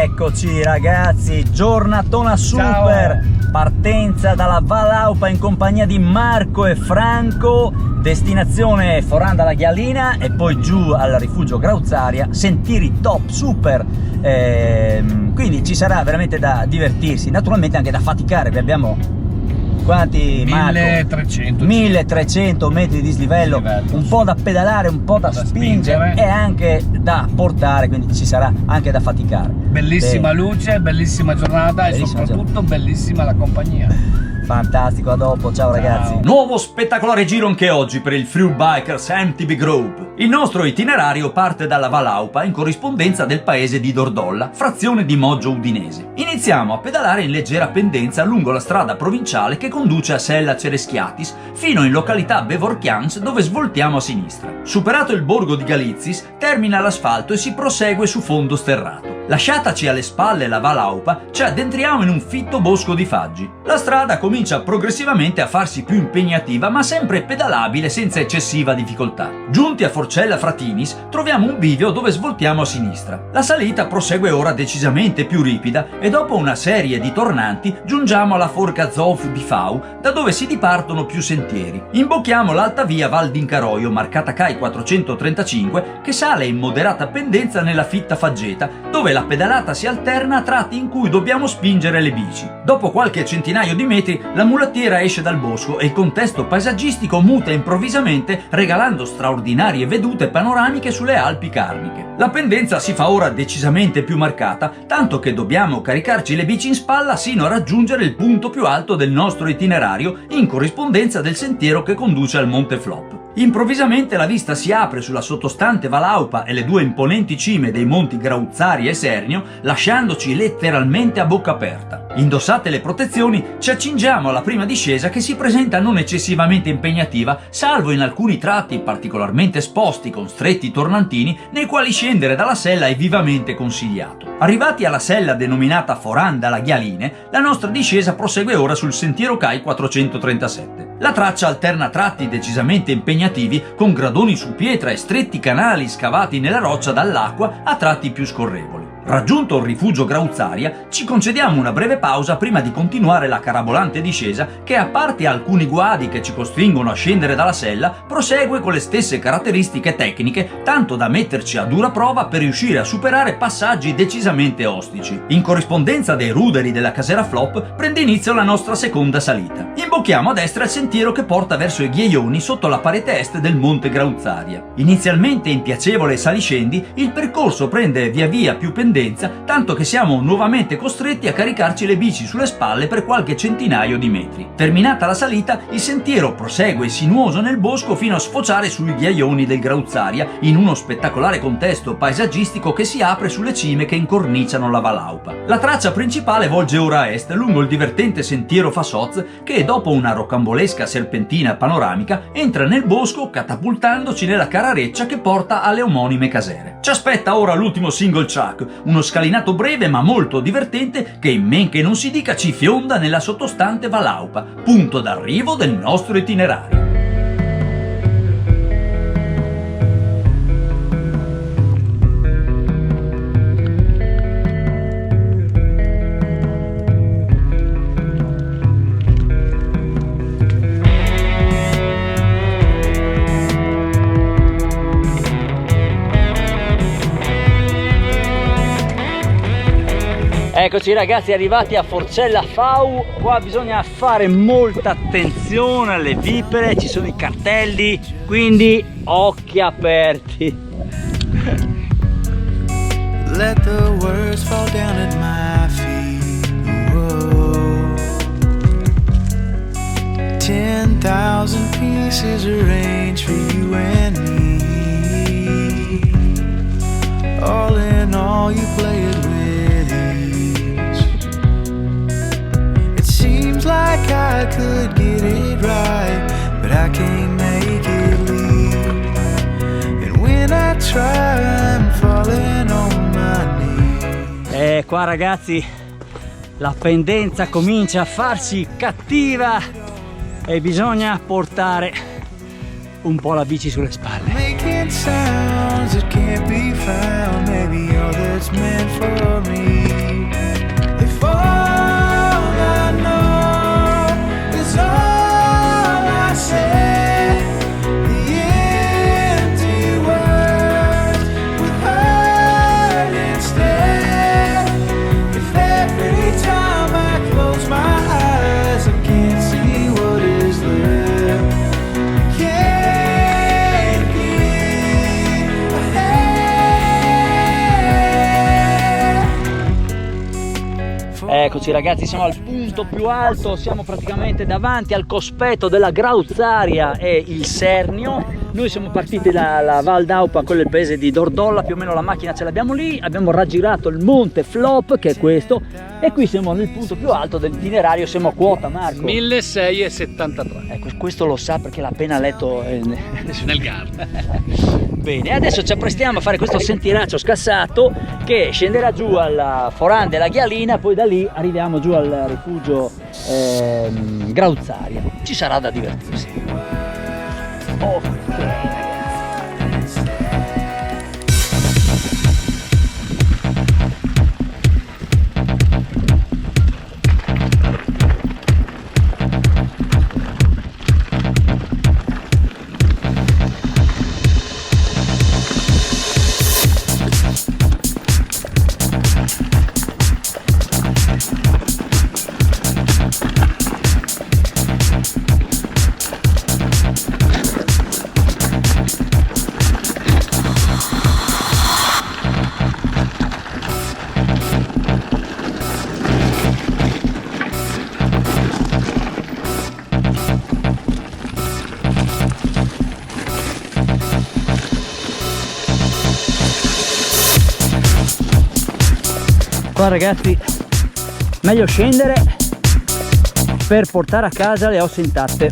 Eccoci ragazzi, giornatona super. Ciao. Partenza dalla Valaupa in compagnia di Marco e Franco, destinazione Foranda la Ghialina e poi giù al rifugio Grauzzaria, sentieri top super, quindi ci sarà veramente da divertirsi, naturalmente anche da faticare. Vi abbiamo quanti? 1300 metri di dislivello, un po' da pedalare, un po' da spingere e anche da portare, quindi ci sarà anche da faticare. Bellissima luce, bellissima giornata e soprattutto bellissima la compagnia. Fantastico, a dopo, ciao ragazzi. Nuovo spettacolare giro anche oggi per il Thru Bikers MTB Group. Il nostro itinerario parte dalla Valaupa in corrispondenza del paese di Dordolla, frazione di Moggio Udinese. Iniziamo a pedalare in leggera pendenza lungo la strada provinciale che conduce a Sella Cereschiatis fino in località Bevorchians, dove svoltiamo a sinistra. Superato il borgo di Galizzis, termina l'asfalto e si prosegue su fondo sterrato. Lasciataci alle spalle la Valaupa, ci addentriamo in un fitto bosco di faggi. La strada comincia progressivamente a farsi più impegnativa, ma sempre pedalabile senza eccessiva difficoltà. Giunti a Forcella Fratinis, troviamo un bivio dove svoltiamo a sinistra. La salita prosegue ora decisamente più ripida e dopo una serie di tornanti giungiamo alla forca Zof di Fau, da dove si dipartono più sentieri. Imbocchiamo l'alta via Val d'Incaroio, marcata CAI 435, che sale in moderata pendenza nella fitta faggeta, dove la pedalata si alterna a tratti in cui dobbiamo spingere le bici. Dopo qualche centinaio di metri la mulattiera esce dal bosco e il contesto paesaggistico muta improvvisamente, regalando straordinarie vedute panoramiche sulle Alpi Carniche. La pendenza si fa ora decisamente più marcata, tanto che dobbiamo caricarci le bici in spalla sino a raggiungere il punto più alto del nostro itinerario, in corrispondenza del sentiero che conduce al Monte Flop. Improvvisamente la vista si apre sulla sottostante Valaupa e le due imponenti cime dei monti Grauzzaria e Sernio, lasciandoci letteralmente a bocca aperta. Indossate le protezioni, ci accingiamo alla prima discesa che si presenta non eccessivamente impegnativa, salvo in alcuni tratti particolarmente esposti con stretti tornantini nei quali scendere dalla sella è vivamente consigliato. Arrivati alla sella denominata Foranda la Ghialine, la nostra discesa prosegue ora sul sentiero CAI 437. La traccia alterna tratti decisamente impegnativi con gradoni su pietra e stretti canali scavati nella roccia dall'acqua a tratti più scorrevoli. Raggiunto il rifugio Grauzzaria, ci concediamo una breve pausa prima di continuare la carabolante discesa che, a parte alcuni guadi che ci costringono a scendere dalla sella, prosegue con le stesse caratteristiche tecniche, tanto da metterci a dura prova per riuscire a superare passaggi decisamente ostici. In corrispondenza dei ruderi della casera Flop prende inizio la nostra seconda salita. Imbocchiamo a destra il sentiero che porta verso i ghiaioni sotto la parete est del Monte Grauzzaria. Inizialmente in piacevole saliscendi, il percorso prende via via più pendenza, tanto che siamo nuovamente costretti a caricarci le bici sulle spalle per qualche centinaio di metri. Terminata la salita, il sentiero prosegue sinuoso nel bosco fino a sfociare sui ghiaioni del Grauzzaria, in uno spettacolare contesto paesaggistico che si apre sulle cime che incorniciano la Valaupa. La traccia principale volge ora a est lungo il divertente sentiero Fasoz che, dopo una rocambolesca serpentina panoramica, entra nel bosco catapultandoci nella carareccia che porta alle omonime casere. Ci aspetta ora l'ultimo single track, uno scalinato breve ma molto divertente che, in men che non si dica, ci fionda nella sottostante Valaupa, punto d'arrivo del nostro itinerario. Eccoci ragazzi, arrivati a Forcella Fau. Qua bisogna fare molta attenzione alle vipere, ci sono i cartelli, quindi occhi aperti. Let the words fall down at my feet. Whoa. 10,000 pieces arranged for you and me. All in all, you play it with. Like I could get it right, but I can't make it leave. And when I try, I'm falling on my knees. Qua ragazzi, la pendenza comincia a farsi cattiva e bisogna portare un po' la bici sulle spalle. Making sound ones that can't be found, maybe all that's meant for me. If all I know is all I say, the empty words will hurt instead. If every time I close my eyes I can't see what is there, can't get ahead. Eccoci ragazzi, siamo al punto più alto, siamo praticamente davanti al cospetto della Grauzzaria e il Sernio. Noi siamo partiti dalla Val d'Aupa, quello è il paese di Dordolla, più o meno la macchina ce l'abbiamo lì, abbiamo raggirato il monte Flop, che è questo, e qui siamo nel punto più alto dell'itinerario, siamo a quota, Marco. 1673 Ecco, questo lo sa perché l'ha appena letto nel Garda. Bene, adesso ci apprestiamo a fare questo sentiraccio scassato che scenderà giù alla Foran della Ghialina, poi da lì arriviamo giù al rifugio Grauzzaria. Ci sarà da divertirsi. Ok. Qua ragazzi, meglio scendere per portare a casa le ossa intatte.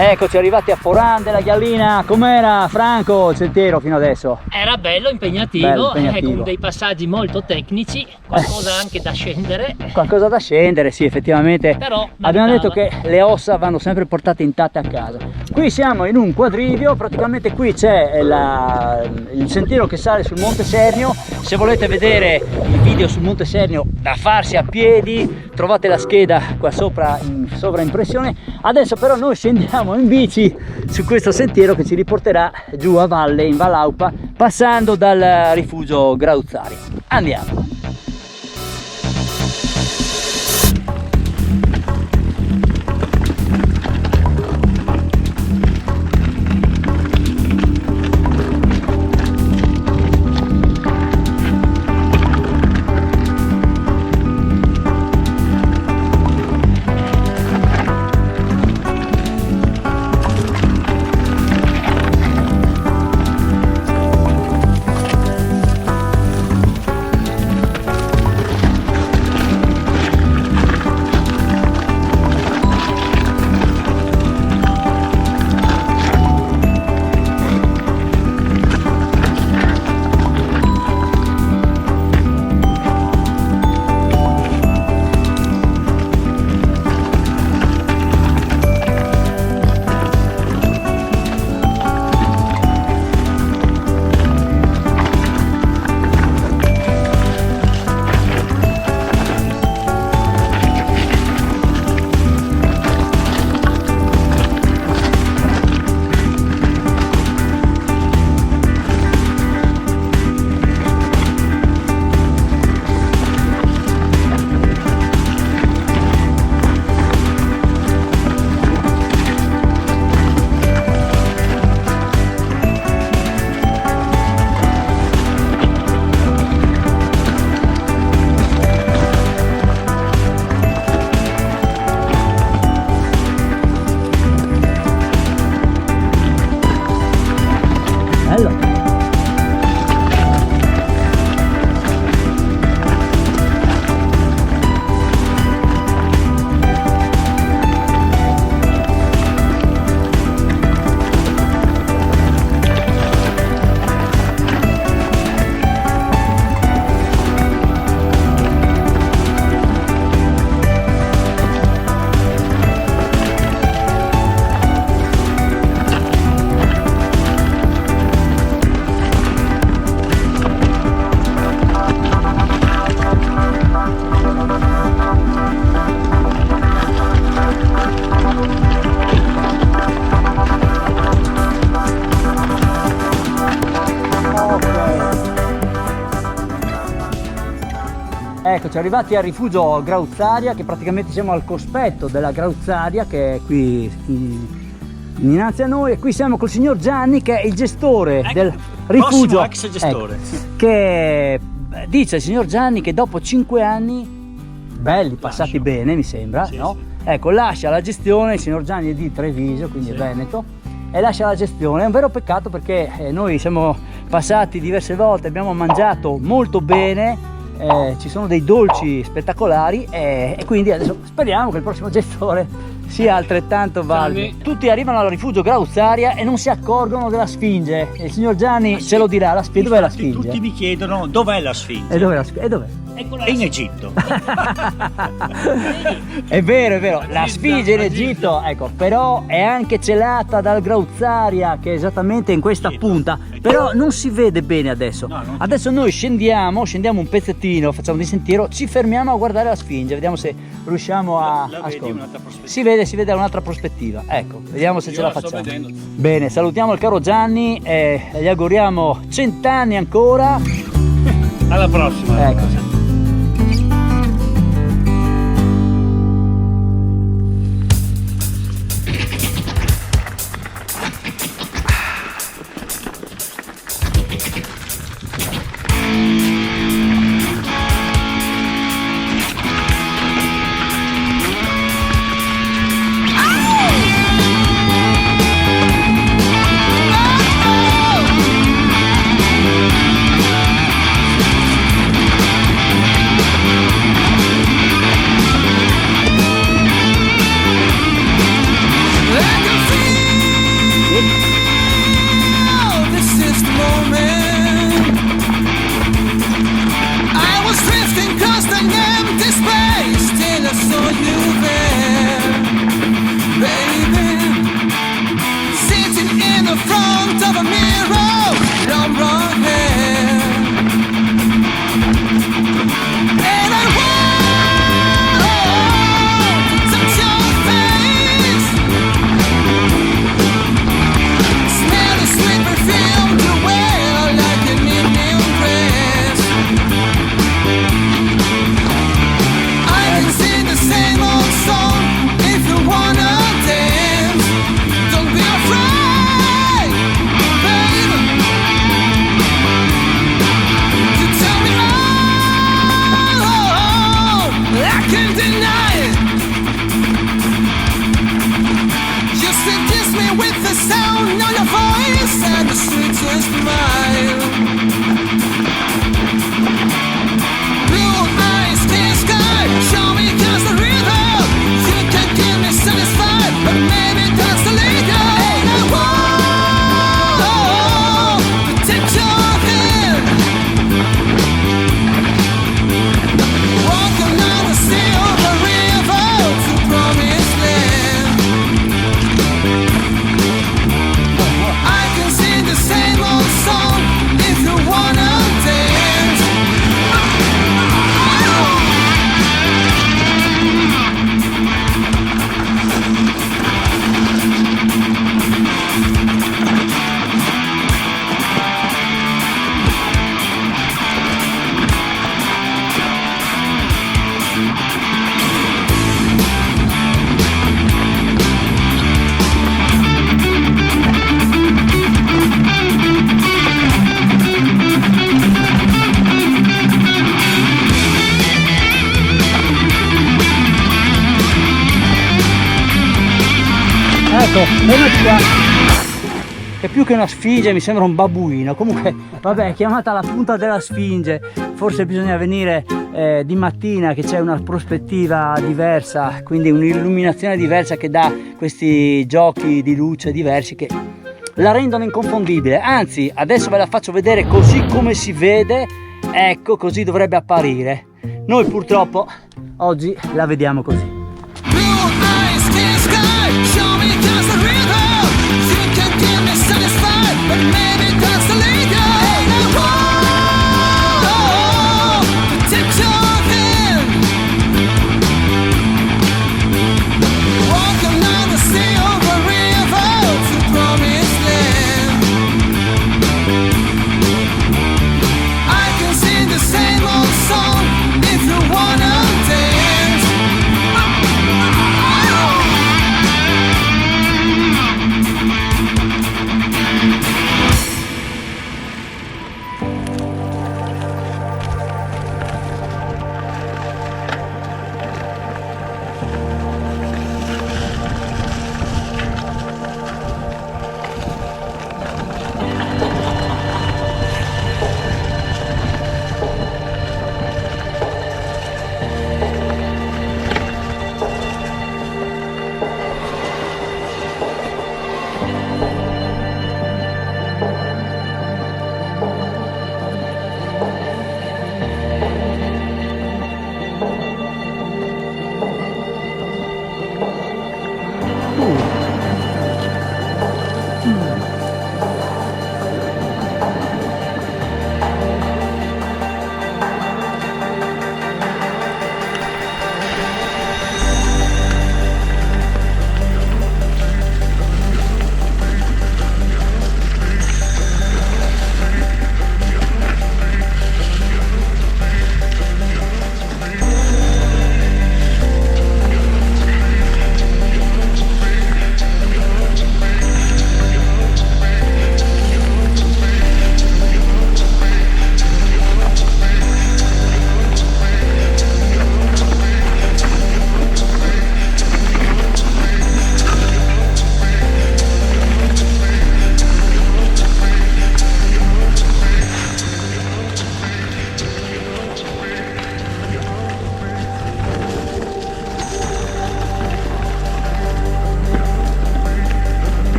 Eccoci arrivati a Foran della Ghialina. Com'era, Franco, il sentiero fino adesso? Era bello, impegnativo, con dei passaggi molto tecnici, qualcosa anche da scendere. Qualcosa da scendere, sì, effettivamente. Però abbiamo detto che le ossa vanno sempre portate intatte a casa. Qui siamo in un quadrivio, praticamente qui c'è il sentiero che sale sul Monte Sernio. Se volete vedere il video sul Monte Sernio da farsi a piedi, trovate la scheda qua sopra in sovraimpressione. Adesso però noi scendiamo in bici su questo sentiero che ci riporterà giù a valle, in Val Aupa, passando dal rifugio Grauzzaria. Andiamo! Eccoci, arrivati al rifugio Grauzzaria, che praticamente siamo al cospetto della Grauzzaria, che è qui innanzi a noi, e qui siamo col signor Gianni, che è il gestore del rifugio. Ex gestore. Che dice il signor Gianni che dopo 5 anni belli, passati bene, mi sembra, Sì, no? sì. Ecco, lascia la gestione, il signor Gianni è di Treviso, quindi è veneto, e lascia la gestione. È un vero peccato perché noi siamo passati diverse volte, abbiamo mangiato molto bene, ci sono dei dolci spettacolari, e quindi adesso speriamo che il prossimo gestore sia altrettanto valido. Tutti arrivano al rifugio Grauzzaria e non si accorgono della Sfinge. Il signor Gianni ce lo dirà, la Sfinge. Dov'è la Sfinge? Tutti mi chiedono dov'è la Sfinge. E dov'è la Sfinge? E dov'è? È in Egitto. È vero, la Sfinge in Egitto, ecco, però è anche celata dal Grauzzaria, che è esattamente in questa punta, però non si vede bene adesso. Adesso noi scendiamo un pezzettino, facciamo di sentiero, ci fermiamo a guardare la Sfinge, vediamo se riusciamo a si vede da un'altra prospettiva. Ecco, vediamo se ce la facciamo. Bene, salutiamo il caro Gianni e gli auguriamo 100 anni ancora. Alla prossima. Ecco. Ecco, fermati qua. Che più che una sfinge mi sembra un babbuino. Comunque, vabbè, è chiamata la punta della Sfinge. Forse bisogna venire di mattina, che c'è una prospettiva diversa, quindi un'illuminazione diversa che dà questi giochi di luce diversi che la rendono inconfondibile. Anzi, adesso ve la faccio vedere così come si vede. Ecco, così dovrebbe apparire. Noi purtroppo oggi la vediamo così. If you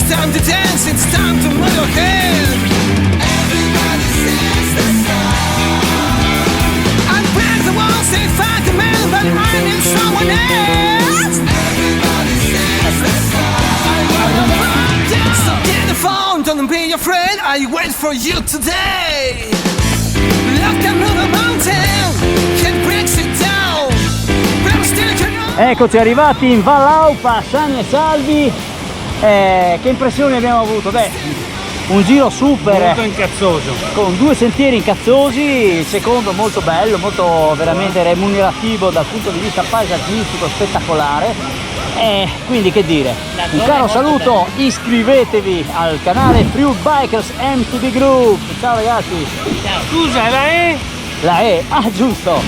time to dance, it's time to move your head. Everybody sings the song. I break the walls, say fuck a man, but I need someone else. Everybody sings the song. So get the phone, don't be afraid, I wait for you today. Look down on the mountain, can't break it down. But I'm still Eccoci arrivati in Vallaupa, sani e salvi. Che impressioni abbiamo avuto? Beh, un giro super, Molto incazzoso. con 2 sentieri incazzosi, il secondo molto bello, molto veramente remunerativo dal punto di vista paesaggistico, spettacolare. Quindi che dire, un caro saluto, iscrivetevi al canale Friuli Bikers MTB Group. Ciao ragazzi. Scusa, la E? La E, ah giusto.